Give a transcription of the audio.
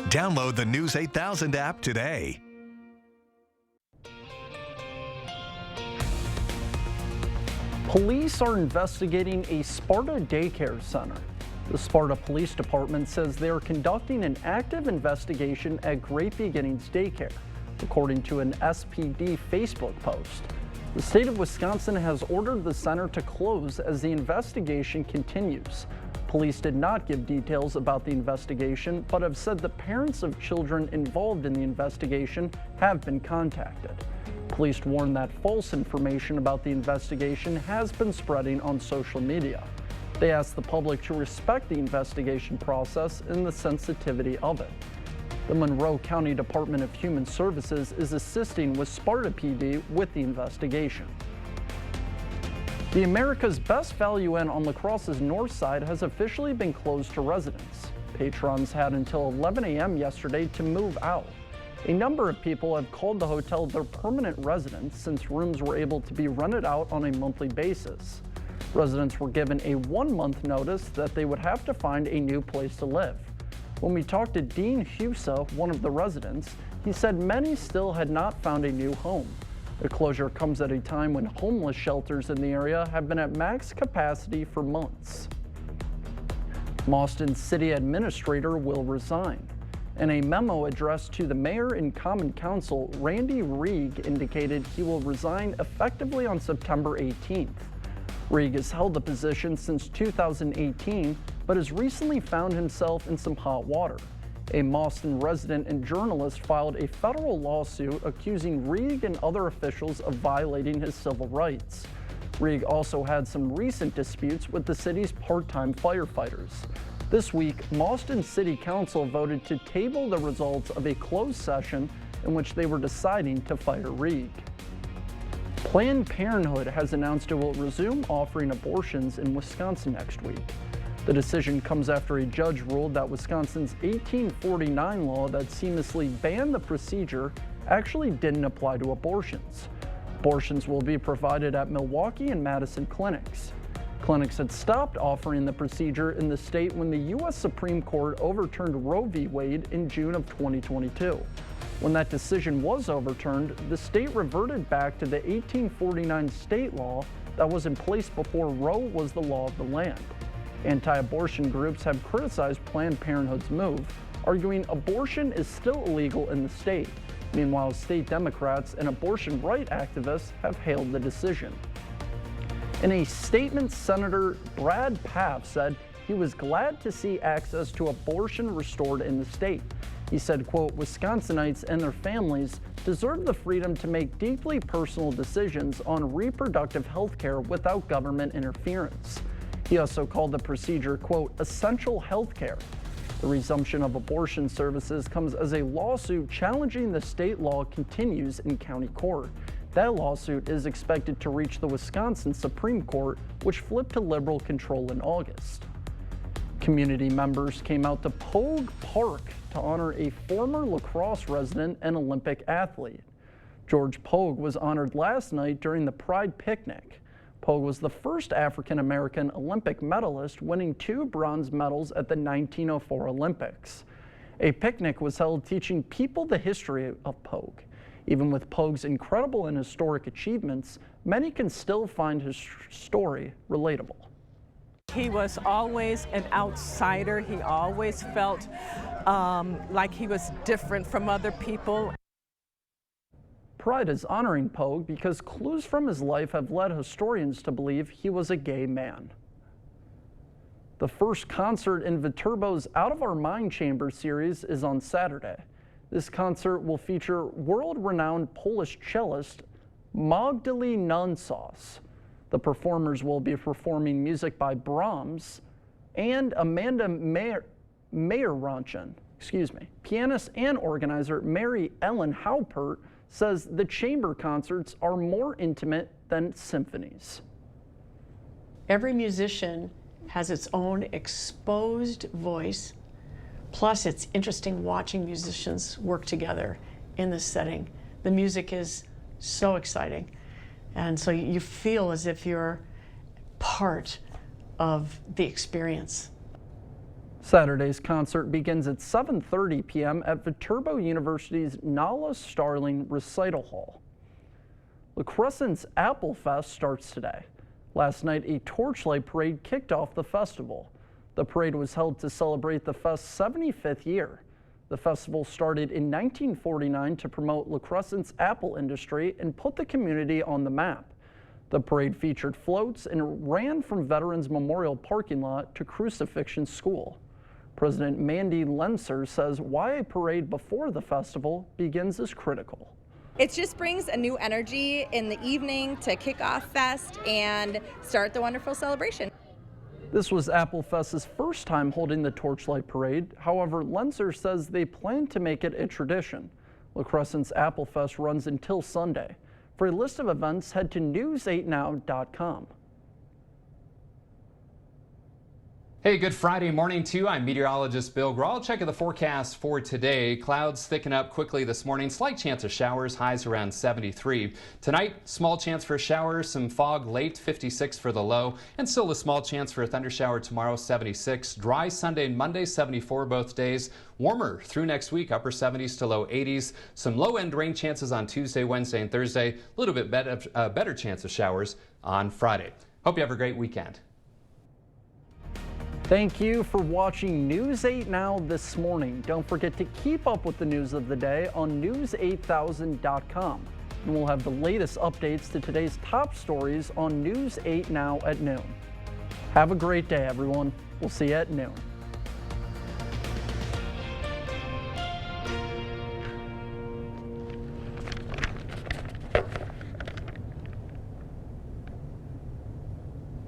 Download the News 8000 app today. Police are investigating a Sparta daycare center. The Sparta Police Department says they are conducting an active investigation at Great Beginnings Daycare, according to an SPD Facebook post. The state of Wisconsin has ordered the center to close as the investigation continues. Police did not give details about the investigation, but have said the parents of children involved in the investigation have been contacted. Police warn that false information about the investigation has been spreading on social media. They ask the public to respect the investigation process and the sensitivity of it. The Monroe County Department of Human Services is assisting with Sparta PD with the investigation. The America's Best Value Inn on La Crosse's north side has officially been closed to residents. Patrons had until 11 a.m. yesterday to move out. A number of people have called the hotel their permanent residence since rooms were able to be rented out on a monthly basis. Residents were given a 1-month notice that they would have to find a new place to live. When we talked to Dean Husa, one of the residents, he said many still had not found a new home. The closure comes at a time when homeless shelters in the area have been at max capacity for months. Mauston City Administrator will resign. In a memo addressed to the mayor and common council, Randy Rieg indicated he will resign effectively on September 18th. Rieg has held the position since 2018, but has recently found himself in some hot water. A Mauston resident and journalist filed a federal lawsuit accusing Rieg and other officials of violating his civil rights. Rieg also had some recent disputes with the city's part-time firefighters. This week, Mauston City Council voted to table the results of a closed session in which they were deciding to fire Rieg. Planned Parenthood has announced it will resume offering abortions in Wisconsin next week. The decision comes after a judge ruled that Wisconsin's 1849 law that seamlessly banned the procedure actually didn't apply to abortions. Abortions will be provided at Milwaukee and Madison clinics. Clinics had stopped offering the procedure in the state when the U.S. Supreme Court overturned Roe v. Wade in June of 2022. When that decision was overturned, the state reverted back to the 1849 state law that was in place before Roe was the law of the land. Anti-abortion groups have criticized Planned Parenthood's move, arguing abortion is still illegal in the state. Meanwhile, state Democrats and abortion rights activists have hailed the decision. In a statement, Senator Brad Pfaff said he was glad to see access to abortion restored in the state. He said, quote, "Wisconsinites and their families deserve the freedom to make deeply personal decisions on reproductive health care without government interference." He also called the procedure, quote, "essential health care." The resumption of abortion services comes as a lawsuit challenging the state law continues in county court. That lawsuit is expected to reach the Wisconsin Supreme Court, which flipped to liberal control in August. Community members came out to Pogue Park to honor a former lacrosse resident and Olympic athlete. George Pogue was honored last night during the Pride Picnic. Pogue was the first African-American Olympic medalist, winning 2 bronze medals at the 1904 Olympics. A picnic was held teaching people the history of Pogue. Even with Pogue's incredible and historic achievements, many can still find his story relatable. He was always an outsider. He always felt like he was different from other people. Pride is honoring Pogue because clues from his life have led historians to believe he was a gay man. The first concert in Viterbo's Out of Our Mind Chamber series is on Saturday. This concert will feature world-renowned Polish cellist Magdalena Nunsaus. The performers will be performing music by Brahms and Amanda Meyerranchin, Pianist and organizer Mary Ellen Haupert says the chamber concerts are more intimate than symphonies. Every musician has its own exposed voice. Plus, it's interesting watching musicians work together in this setting. The music is so exciting. And so you feel as if you're part of the experience. Saturday's concert begins at 7:30 p.m. at Viterbo University's Nala Starling Recital Hall. La Crescent's Apple Fest starts today. Last night, a torchlight parade kicked off the festival. The parade was held to celebrate the fest's 75th year. The festival started in 1949 to promote La Crescent's apple industry and put the community on the map. The parade featured floats and ran from Veterans Memorial parking lot to Crucifixion School. President Mandy Lenser says why a parade before the festival begins is critical. It just brings a new energy in the evening to kick off Fest and start the wonderful celebration. This was Apple Fest's first time holding the Torchlight Parade. However, Lenser says they plan to make it a tradition. La Crescent's Apple Fest runs until Sunday. For a list of events, head to news8now.com. Hey, good Friday morning to you. I'm meteorologist Bill Grawl. Checking the forecast for today. Clouds thicken up quickly this morning. Slight chance of showers, highs around 73. Tonight, small chance for showers, some fog late, 56 for the low, and still a small chance for a thunder shower tomorrow, 76. Dry Sunday and Monday, 74 both days. Warmer through next week, upper 70s to low 80s. Some low-end rain chances on Tuesday, Wednesday, and Thursday. A little bit better chance of showers on Friday. Hope you have a great weekend. Thank you for watching News 8 Now this morning. Don't forget to keep up with the news of the day on news8000.com. And we'll have the latest updates to today's top stories on News 8 Now at noon. Have a great day, everyone. We'll see you at noon.